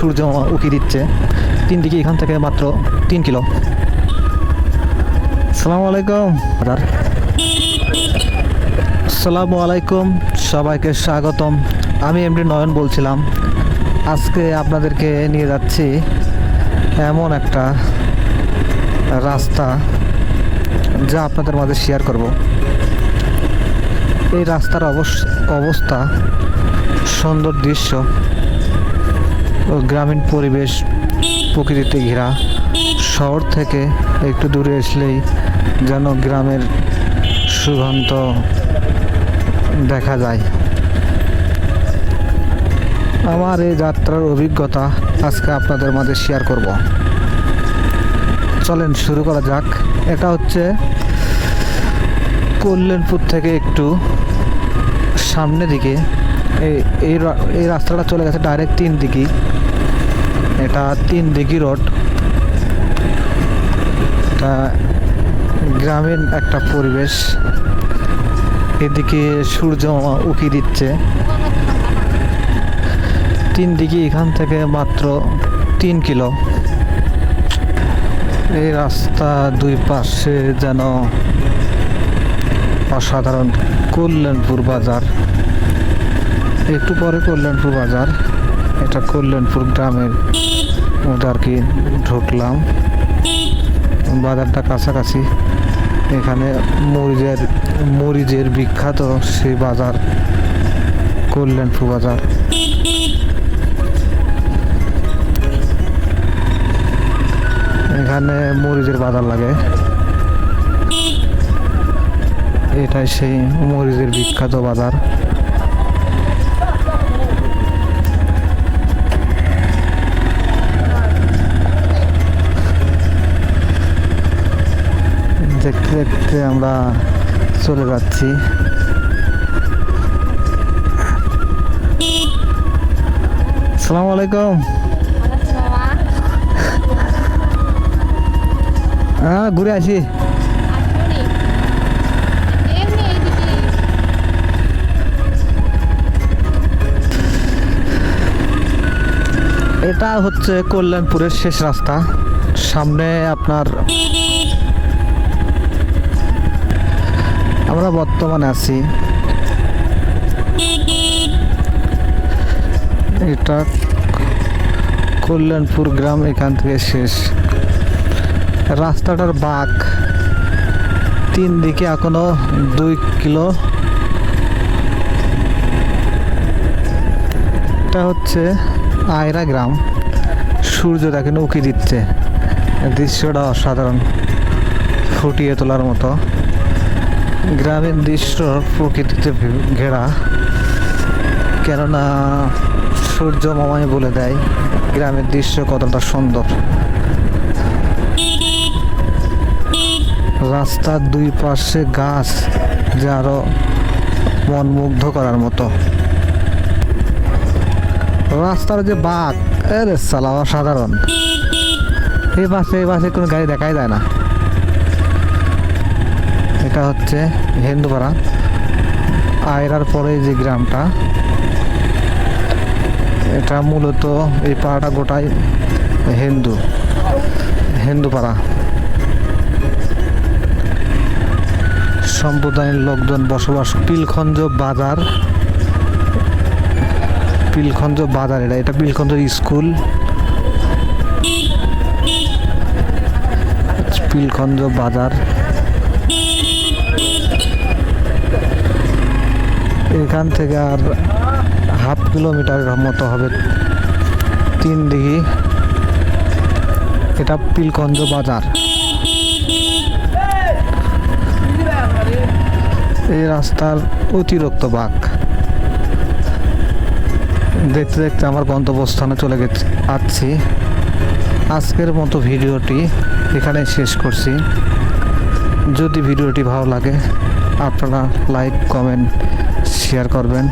সূর্য উকি দিচ্ছে। তিন দিকে এখান থেকে মাত্র 3 কিলো। আসসালামু আলাইকুম। আসসালামু আলাইকুম, সবাইকে স্বাগতম। আমি এমডি নয়ন বলছিলাম। আজকে আপনাদেরকে নিয়ে যাচ্ছি এমন একটা রাস্তা যা আপনাদের মাঝে শেয়ার করব। এই রাস্তার অবস্থা, সুন্দর দৃশ্য ও গ্রামীণ পরিবেশ, প্রকৃতিতে ঘেরা। শহর থেকে একটু দূরে আসলেই যেন গ্রামের সুগন্ধ দেখা যায়। আমার এই যাত্রার অভিজ্ঞতা আজকে আপনাদের মাঝে শেয়ার করব। চলেন শুরু করা যাক। এটা হচ্ছে কল্যাণপুর থেকে একটু সামনের দিকে। এই রাস্তাটা চলে গেছে ডাইরেক্ট 3 দিঘি। এটা 3 দিঘি রোড। এটা গ্রামীণ একটা পরিবেশ। এদিকে সূর্য উকি দিচ্ছে। 3 দিঘি এখান থেকে মাত্র 3 কিলো। এই রাস্তা দুই পাশে যেন অসাধারণ। কল্যাণপুর বাজার, একটু পরে কল্যাণপুর বাজার। এটা কল্যাণপুর গ্রামের মধ্যে আর কি ঢুকলাম। বাজারটা কাছাকাছি। এখানে মরিচের বিখ্যাত সেই বাজার, কল্যাণপুর বাজার। এখানে মরিচের বাজার লাগে। এটাই সেই মরিচের বিখ্যাত বাজার। দেখতে দেখতে আমরা চলে যাচ্ছি। আসসালামু আলাইকুম। হ্যাঁ, ঘুরে আসি। এটা হচ্ছে কল্যাণপুরের শেষ রাস্তা। সামনে আপনার আমরা বর্তমানে আছি। এটা কল্যাণপুর গ্রাম, এখান থেকে শেষ। রাস্তাটার বাঁক 3 দিকে এখনো 2 কিলো। এটা হচ্ছে আয়রা গ্রাম। সূর্য দেখেন উকি দিচ্ছে। দৃশ্যটা অসাধারণ, ফুটিয়ে তোলার মতো। গ্রামের দৃশ্য প্রকৃতিতে ঘেরা। কেননা সূর্য মামাই বলে দেয় গ্রামের দৃশ্য কতটা সুন্দর। রাস্তার দুই পাশে গাছ, যা আরো মনমুগ্ধ করার মতো। রাস্তার যে বাঁক, আরে সালা অসাধারণ। এই পাশে কোনো গাড়ি দেখাই যায় না। এটা হচ্ছে হিন্দুপাড়া, আয়রার পরে যে গ্রামটা। এটা মূলত এই পাড়াটা গোটাই হিন্দুপাড়া সম্প্রদায়ের লোকজন বসবাস। পিলখঞ্জ বাজার, এটা পিলখঞ্জ স্কুল। পিলখঞ্জ বাজার। এখান থেকে আর হাফ কিলোমিটারের মতো হবে 3 দিঘি। এটা পিলখঞ্জ বাজার। এই রাস্তার অতিরিক্ত বাঁক। দেখতে দেখতে আমার গন্তব্যস্থানে চলে যাচ্ছি। আজকের মতো ভিডিওটি এখানে শেষ করছি। যদি ভিডিওটি ভালো লাগে আপনারা লাইক, কমেন্ট, শেয়ার করবেন।